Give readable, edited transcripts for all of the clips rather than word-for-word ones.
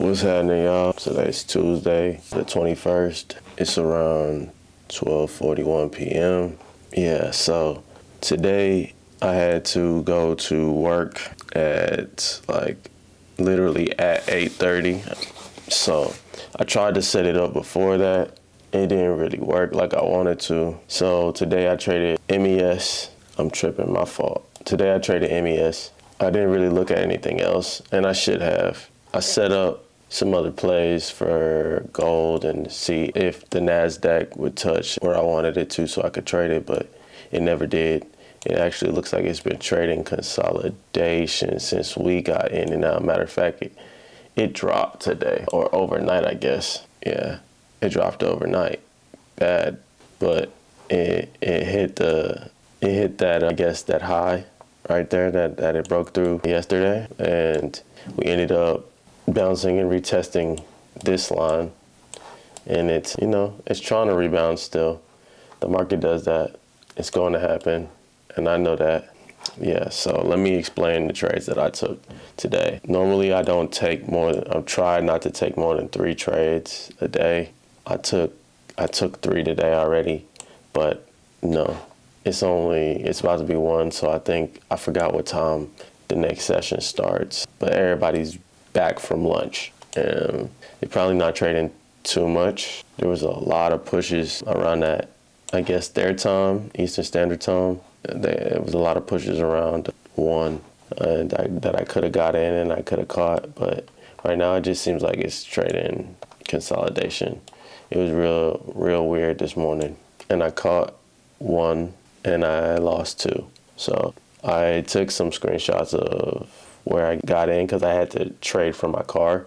What's happening, y'all? Today's Tuesday, the 21st. It's around 12:41 p.m. Yeah, so today I had to go to work at literally at 8:30. So I tried to set it up before that. It didn't really work like I wanted to. So today I traded MES. I'm tripping, my fault. Today I traded MES. I didn't really look at anything else, and I should have. I set up some other plays for gold and see if the NASDAQ would touch where I wanted it to so I could trade it, but it never did. It actually looks like it's been trading consolidation since we got in and out. Matter of fact, it dropped today, or overnight, I guess. Yeah, it dropped overnight. Bad, but it hit that, I guess, that high right there that it broke through yesterday, and we ended up bouncing and retesting this line, and it's trying to rebound still. The market does that. It's going to happen, and I know that. Yeah, so let me explain the trades that I took today. Normally I don't take I've tried not to take more than 3 trades a day. I took 3 today already, but no, it's about to be 1, so I forgot what time the next session starts, but everybody's back from lunch, and they're probably not trading too much. There was a lot of pushes around that, I guess, their time, Eastern Standard Time. There was a lot of pushes around 1 that I could have got in and I could have caught, but right now it just seems like it's trading consolidation. It was real weird this morning, and I caught 1 and I lost 2. So I took some screenshots of where I got in because I had to trade from my car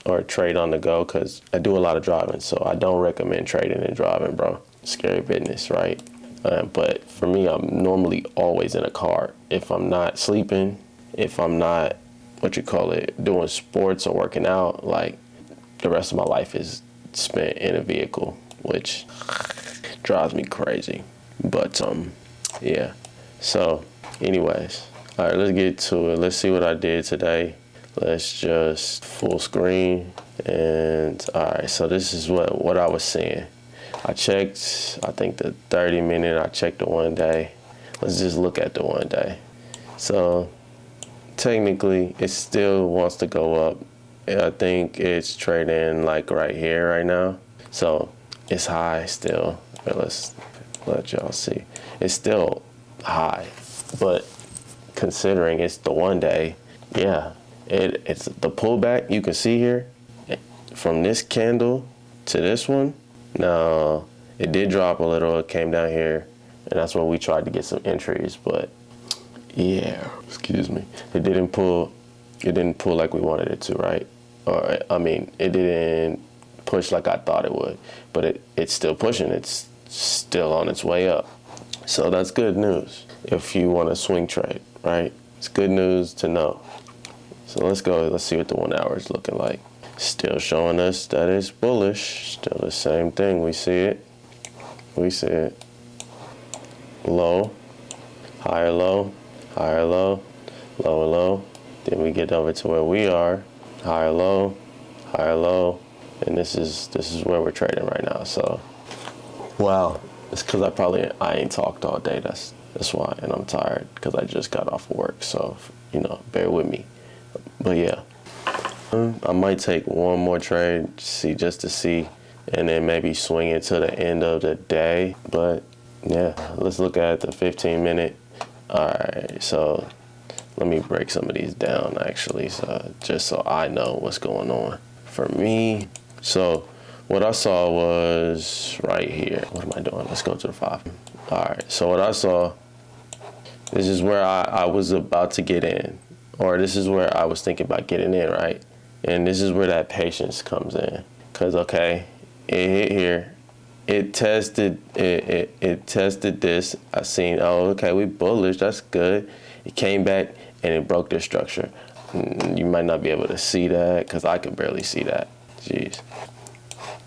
or trade on the go because I do a lot of driving. So I don't recommend trading and driving, bro. Scary business, right? But for me, I'm normally always in a car. If I'm not sleeping, if I'm not, doing sports or working out, like the rest of my life is spent in a vehicle, which drives me crazy. But yeah. So anyways, all right, let's get to it. Let's see what I did today. Let's just full screen. And all right, so this is what I was seeing. I checked, I think the 30-minute, I checked the 1 day. Let's just look at the 1 day. So technically, it still wants to go up. I think it's trading like right here right now. So it's high still. Let's let y'all see. It's still high, but considering it's the 1 day, yeah, it's the pullback you can see here from this candle to this one. Now it did drop a little. It came down here, and that's where we tried to get some entries, but yeah, excuse me, it didn't pull like we wanted it to, right? Or I mean, it didn't push like I thought it would, but it's still pushing. It's still on its way up. So that's good news if you want to swing trade, right? It's good news to know. So let's go. Let's see what the 1 hour is looking like. Still showing us that it's bullish. Still the same thing. We see it. Low, higher low, higher low, lower low. Then we get over to where we are. Higher low, and this is where we're trading right now. So, wow. It's because I ain't talked all day. That's why, and I'm tired because I just got off work. So, bear with me. But yeah, I might take 1 more trade, just to see, and then maybe swing it to the end of the day. But yeah, let's look at the 15-minute. All right, so let me break some of these down actually, so just so I know what's going on for me. So what I saw was right here. What am I doing? Let's go to the 5. All right, so what I saw, this is where I was about to get in, or this is where I was thinking about getting in, right? And this is where that patience comes in. Because, okay, it hit here. It tested this. I seen, oh, okay, we bullish. That's good. It came back and it broke their structure. You might not be able to see that because I can barely see that. Jeez.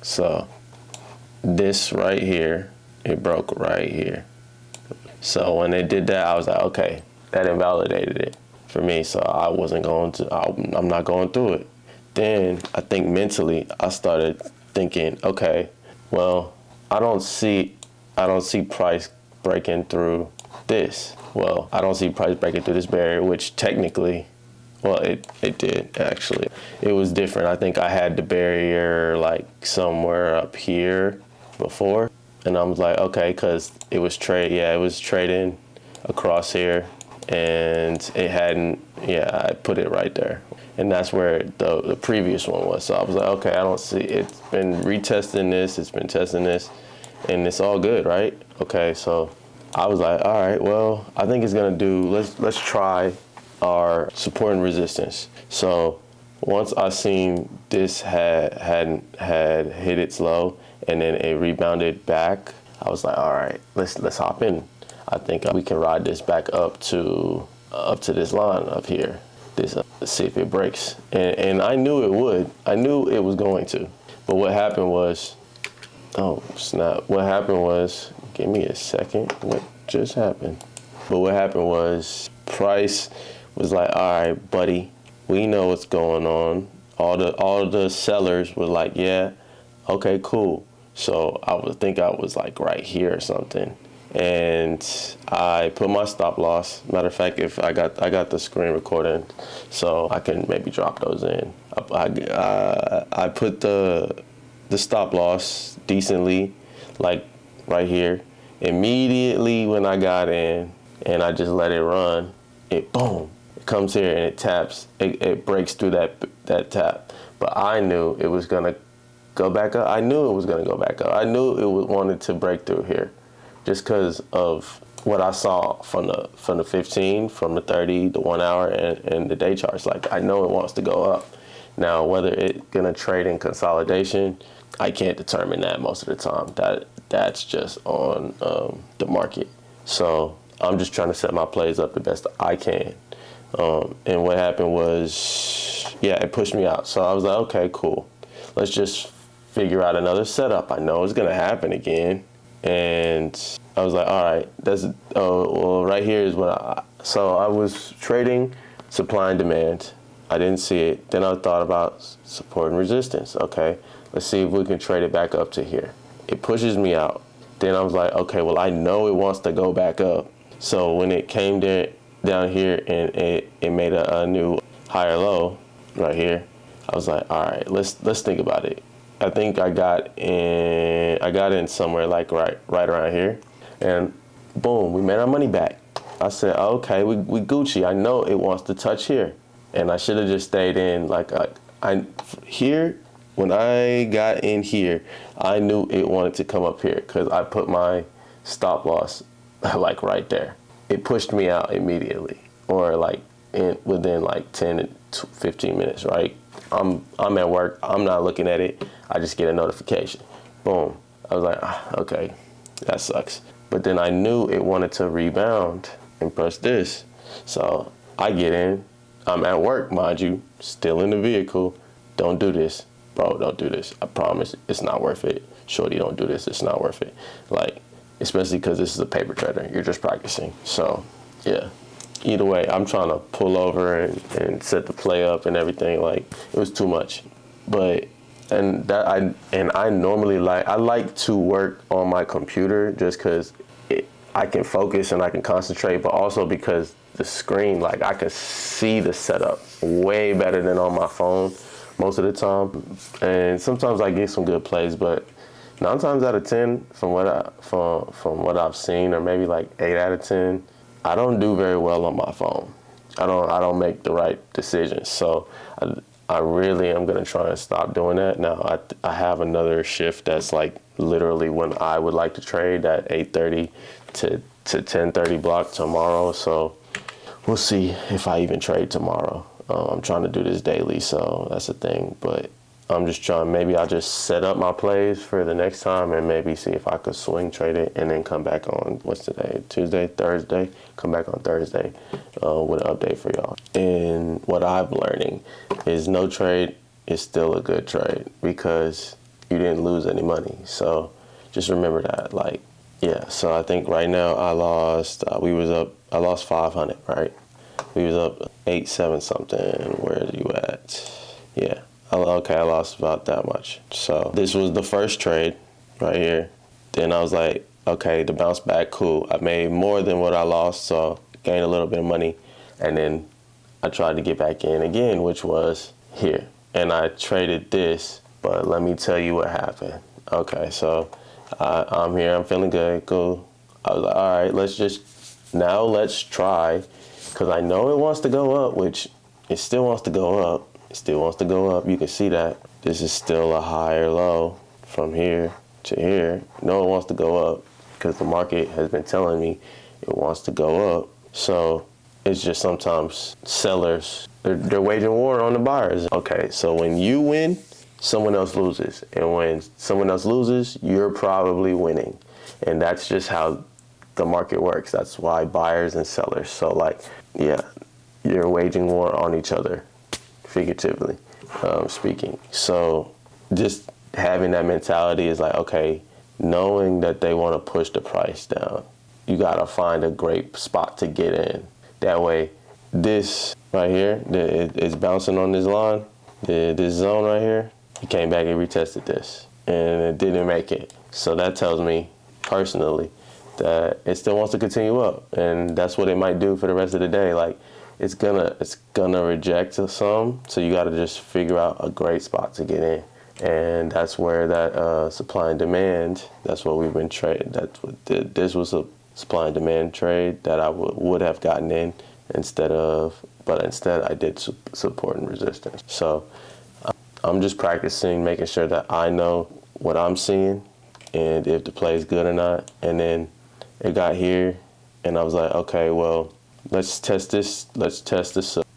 So this right here, it broke right here. So when they did that, I was like, okay, that invalidated it for me. So I wasn't going to, I'm not going through it. then I think mentally I started thinking, okay, well, I don't see price breaking through this. Well, I don't see price breaking through this barrier, which technically, well, it did actually. It was different. I think I had the barrier like somewhere up here before, and I was like, okay, because it was trading across here, and it hadn't. Yeah, I put it right there, and that's where the previous one was. So I was like, okay, I don't see. It's been retesting this. It's been testing this, and it's all good, right? Okay, so I was like, all right, well, I think it's gonna do. Let's try our support and resistance. So once I seen this had hit its low and then it rebounded back, I was like, all right, let's hop in. I think we can ride this back up to this line up here. Let's see if it breaks. And I knew it would. I knew it was going to. But what happened was, oh snap! What happened was, give me a second. What just happened? But what happened was, price was like, all right, buddy, we know what's going on. All the sellers were like, yeah, okay, cool. So I would think I was like right here or something. And I put my stop loss. Matter of fact, if I got the screen recording, so I can maybe drop those in. I put the stop loss decently, like right here. Immediately when I got in and I just let it run, it boom, it comes here and it taps. It breaks through that tap. But I knew it was gonna go back up. I knew it was gonna go back up. I knew it wanted to break through here, just because of what I saw from the 15, from the 30, the 1 hour, and the day charts. Like, I know it wants to go up. Now, whether it's gonna trade in consolidation, I can't determine that most of the time. That's just on the market. So I'm just trying to set my plays up the best I can. And what happened was, yeah, it pushed me out. So I was like, okay, cool. Let's just figure out another setup. I know it's gonna happen again. And I was like, all right, well, right here is so I was trading supply and demand. I didn't see it. Then I thought about support and resistance. Okay, let's see if we can trade it back up to here. It pushes me out. Then I was like, okay, well, I know it wants to go back up. So when it came down here and it made a new higher low right here, I was like, all right, let's think about it. I think I got in somewhere like right around here, and boom, we made our money back. I said, okay, we Gucci. I know it wants to touch here, and I should have just stayed in. Here, when I got in here, I knew it wanted to come up here because I put my stop loss like right there. It pushed me out immediately, or like within like 10 to 15 minutes, right? I'm at work. I'm not looking at it. I just get a notification. Boom. I was like, okay, that sucks. But then I knew it wanted to rebound and press this. So I get in. I'm at work, mind you, still in the vehicle. Don't do this. Bro, don't do this. I promise it's not worth it. Shorty, don't do this. It's not worth it. Like, especially because this is a paper trader. You're just practicing. So, yeah. Either way, I'm trying to pull over and set the play up and everything. Like, it was too much. But I normally like to work on my computer just because I can focus and I can concentrate, but also because the screen, like, I can see the setup way better than on my phone most of the time. And sometimes I get some good plays, but 9 times out of 10, from what I've seen, or maybe like 8 out of 10, I don't do very well on my phone. I don't make the right decisions. So I really am gonna try and stop doing that. Now I have another shift that's like literally when I would like to trade, at 8:30 to 10:30 block tomorrow. So we'll see if I even trade tomorrow. I'm trying to do this daily, so that's the thing. But I'm just trying, maybe I'll just set up my plays for the next time and maybe see if I could swing trade it and then come back on, what's today, Tuesday, Thursday, come back on Thursday with an update for y'all. And what I'm learning is no trade is still a good trade because you didn't lose any money. So just remember that, like, yeah. So I think right now I lost, I lost 500, right? We was up 8-7 something. Where are you at? Yeah. Okay, I lost about that much. So this was the first trade right here. Then I was like, okay, the bounce back, cool. I made more than what I lost, so gained a little bit of money. And then I tried to get back in again, which was here. And I traded this, but let me tell you what happened. Okay, so I'm here, I'm feeling good, cool. I was like, all right, let's try, because I know it wants to go up, which it still wants to go up. It still wants to go up. You can see that. This is still a higher low from here to here. You know it wants to go up because the market has been telling me it wants to go up. So it's just sometimes sellers, they're waging war on the buyers. Okay, so when you win, someone else loses. And when someone else loses, you're probably winning. And that's just how the market works. That's why buyers and sellers. So like, yeah, you're waging war on each other, figuratively speaking. So just having that mentality is like, okay, knowing that they want to push the price down, you got to find a great spot to get in. That way, this right here, it's bouncing on this line, this zone right here, he came back and retested this, and it didn't make it. So that tells me, personally, that it still wants to continue up, and that's what it might do for the rest of the day. Like, it's gonna reject some, so you got to just figure out a great spot to get in, and that's where that supply and demand. That's what we've been trading. That's what this was, a supply and demand trade that I would have gotten in but instead I did support and resistance. So I'm just practicing, making sure that I know what I'm seeing and if the play is good or not. And then it got here, and I was like, okay, well, let's test this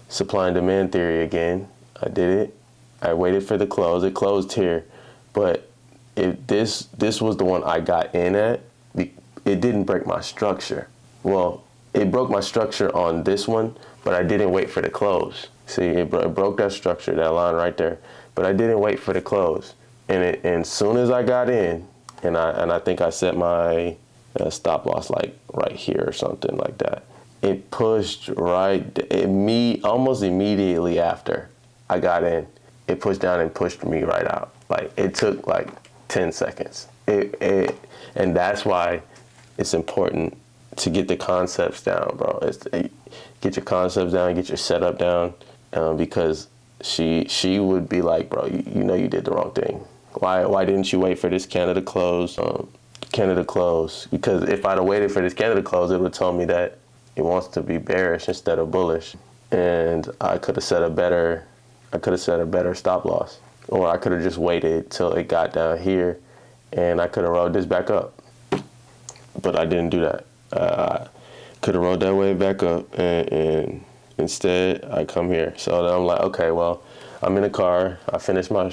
supply and demand theory again. I did it. I waited for the close. It closed here, but this was the one I got in at. It didn't break my structure. Well, it broke my structure on this one, but I didn't wait for the close. See, it broke that structure, that line right there, but I didn't wait for the close. And as soon as I got in, and I think I set my stop loss like right here or something like that. It pushed almost immediately after I got in. It pushed down and pushed me right out. Like, it took like 10 seconds. And that's why it's important to get the concepts down, bro. Get your concepts down, get your setup down, because she would be like, bro, you know you did the wrong thing. Why didn't you wait for this candle to close? Because if I'd have waited for this candle to close, it would have told me that it wants to be bearish instead of bullish, and I could have set a better stop loss, or I could have just waited till it got down here, and I could have rode this back up. But I didn't do that. I could have rode that wave back up, and instead I come here. So then I'm like, okay, well, I'm in the car. I finished my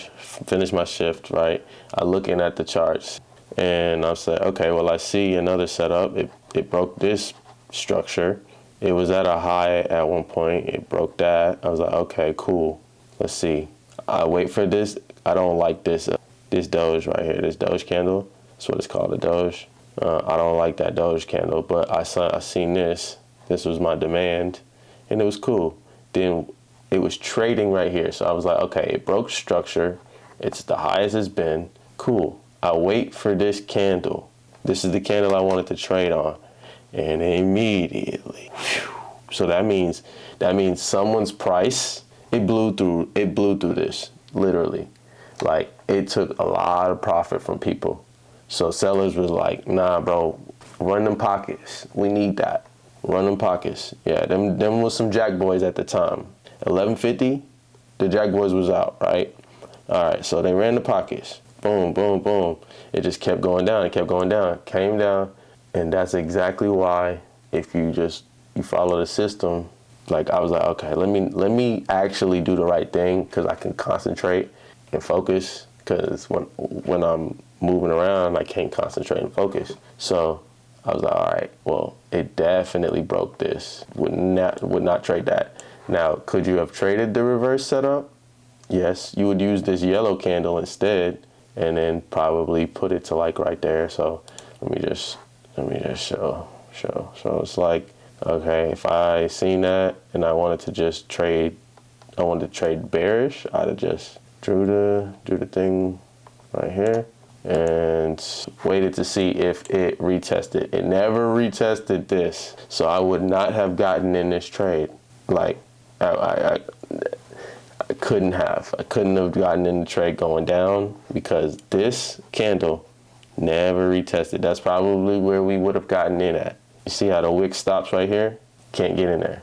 shift, right? I looking at the charts, and I said, okay, well, I see another setup. It broke this structure. It was at a high at one point. It broke that. I was like, okay, cool. Let's see. I wait for this. I don't like this Doge right here. This Doge candle. That's what it's called, a Doge. I don't like that Doge candle, but I seen this. This was my demand, and it was cool. Then it was trading right here. So I was like, okay, it broke structure. It's the highest it's been. Cool. I wait for this candle. This is the candle I wanted to trade on. And immediately, so that means someone's price, it blew through this, literally. Like, it took a lot of profit from people. So sellers was like, nah, bro, run them pockets. We need that. Run them pockets. Yeah, them was some jack boys at the time. 1150, the jack boys was out, right? All right, so they ran the pockets. Boom, boom, boom. It just kept going down. It kept going down. Came down. And that's exactly why, if you follow the system, like, I was like, okay, let me actually do the right thing, because I can concentrate and focus, because when I'm moving around, I can't concentrate and focus. So I was like, all right, well, it definitely broke this. Would not trade that. Now, could you have traded the reverse setup? Yes, you would use this yellow candle instead, and then probably put it to like right there. So let me just show. So it's like, okay, if I seen that and I wanted to trade bearish, I'd have just drew the thing right here, and waited to see if it retested. It never retested this, so I would not have gotten in this trade. Like, I couldn't have. I couldn't have gotten in the trade going down because this candle never retested. That's probably where we would have gotten in at. You see how the wick stops right here? Can't get in there.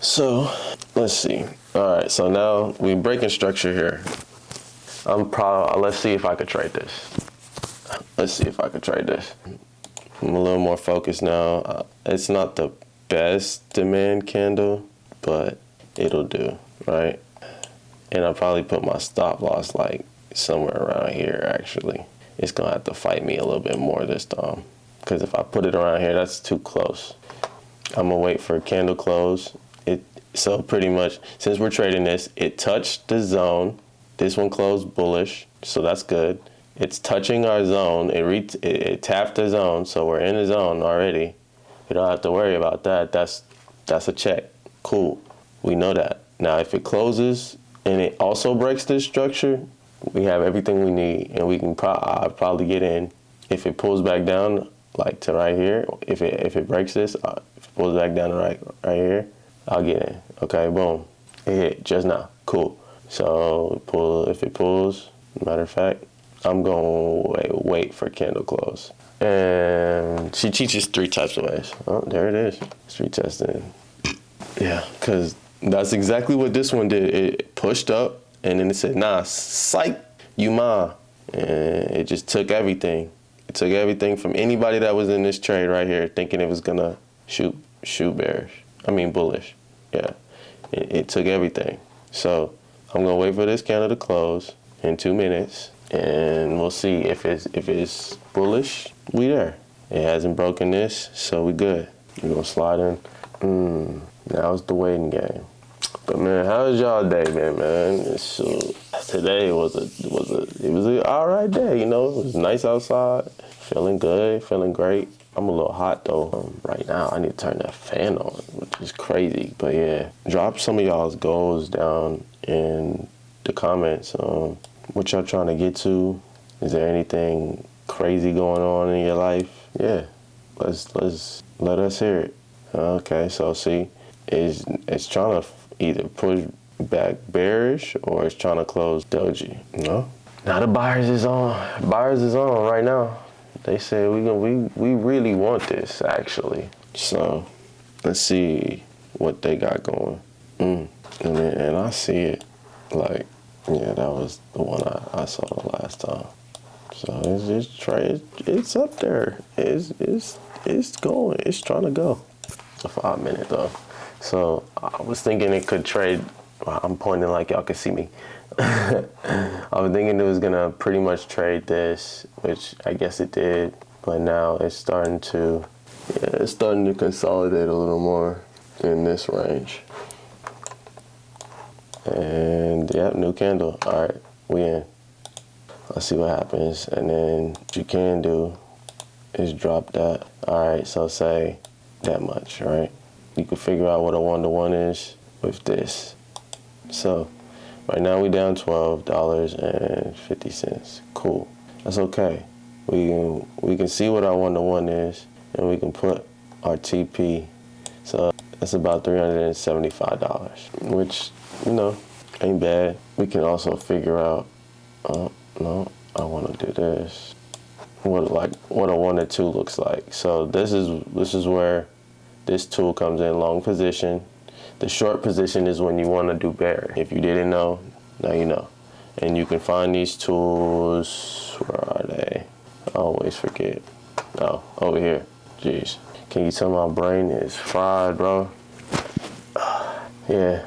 So let's see. All right, so now we breaking structure here. Let's see if I could trade this. Let's see if I could trade this. I'm a little more focused now. It's not the best demand candle, but it'll do, right? And I'll probably put my stop loss like somewhere around here, actually. It's gonna have to fight me a little bit more this time, because if I put it around here, that's too close. I'm gonna wait for a candle close. So pretty much, since we're trading this, it touched the zone. This one closed bullish, so that's good. It's touching our zone. It tapped the zone, so we're in the zone already. We don't have to worry about that. That's a check. Cool. We know that. Now, if it closes and it also breaks this structure, we have everything we need, and we can I'll probably get in. If it pulls back down, like to right here, if it breaks this, if it pulls back down to right here, I'll get in. Okay, boom. It hit just now. Cool. So if it pulls, matter of fact, I'm going to wait for candle close. And she teaches 3 types of ways. Oh, there it is. It's retesting. Yeah, because that's exactly what this one did. It pushed up, and then it said, nah, psych, you ma. And it just took everything. It took everything from anybody that was in this trade right here thinking it was going to shoot bullish. Yeah, it took everything. So I'm going to wait for this candle to close in 2 minutes, and we'll see if it's bullish. We there. It hasn't broken this, so we good. We're going to slide in. Now it's the waiting game. But man, how was y'all day, man? Today was an all right day. You know, it was nice outside. Feeling good, feeling great. I'm a little hot though right now. I need to turn that fan on, which is crazy. But yeah, drop some of y'all's goals down in the comments. What y'all trying to get to? Is there anything crazy going on in your life? Yeah, let us hear it. Okay, so see, it's trying to either push back bearish or it's trying to close doji. No. Now the buyers is on. Buyers is on right now. They said we really want this actually. So let's see what they got going. And I see it. Like, yeah, that was the one I saw the last time. So it's up there. It's going. It's trying to go. A 5 minute though. So I was thinking it could trade. I'm pointing like y'all can see me. I was thinking it was gonna pretty much trade this, which I guess it did, but now it's starting to consolidate a little more in this range. And yeah, new candle. All right, we in. Let's see what happens. And then what you can do is drop that. All right, so say that much, right? You can figure out what a 1-to-1 is with this. So right now we down $12.50. Cool. That's okay. We can see what our 1-to-1 is, and we can put our TP. So that's about $375, which, you know, ain't bad. We can also figure out, no, I want to do this. What a 1-to-2 looks like. So this is where this tool comes in, long position. The short position is when you want to do bear. If you didn't know, now you know. And you can find these tools, where are they? I always forget. Oh, over here. Jeez. Can you tell my brain is fried, bro? Yeah,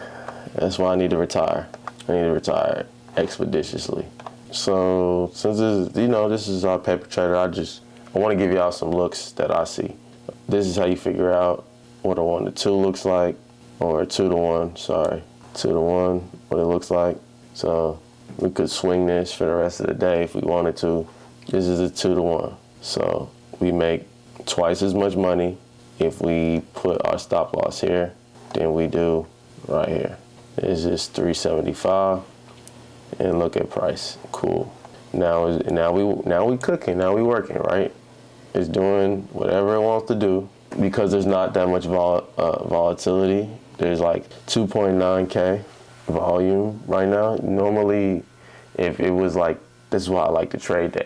that's why I need to retire. I need to retire expeditiously. So since this is our paper trader, I want to give y'all some looks that I see. This is how you figure out what a 1-to-2 looks like, or a 2-to-1, sorry. 2-to-1, what it looks like. So we could swing this for the rest of the day if we wanted to. This is a 2-to-1. So we make twice as much money if we put our stop loss here than we do right here. This is $375. and look at price. Cool. Now we cooking. Now we working, right? It's doing whatever it wants to do because there's not that much volatility. There's like 2.9K volume right now. Normally, if it was like, this is why I like to trade the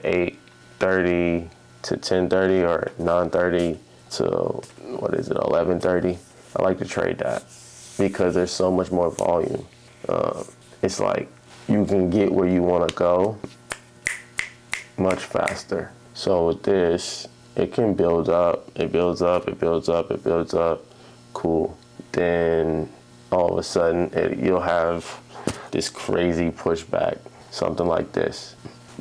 8:30 to 10:30 or 9:30 to 11:30. I like to trade that because there's so much more volume. It's like you can get where you want to go much faster. So with this, it can build up, it builds up, it builds up, it builds up. Cool. Then all of a sudden you'll have this crazy pushback, something like this.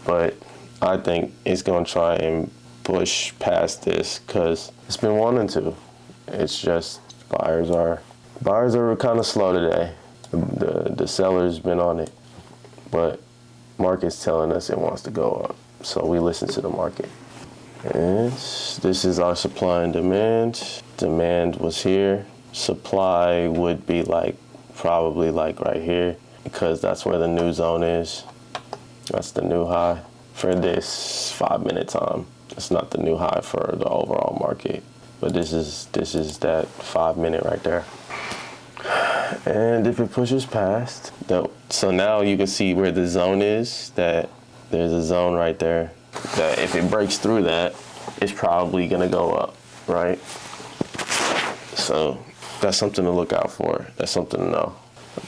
But I think it's gonna try and push past this because it's been wanting to. It's just buyers are kind of slow today. The seller's been on it, but market's telling us it wants to go up. So we listen to the market. And this is our supply and demand. Demand was here. Supply would be like probably like right here because that's where the new zone is. That's the new high for this 5-minute time. It's not the new high for the overall market, but this is that 5-minute right there. And if it pushes past, so now you can see where the zone is, that there's a zone right there, that if it breaks through that, it's probably gonna go up, right? So that's something to look out for. That's something to know,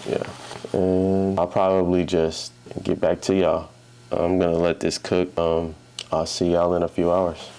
yeah. And I'll probably just get back to y'all. I'm gonna let this cook. I'll see y'all in a few hours.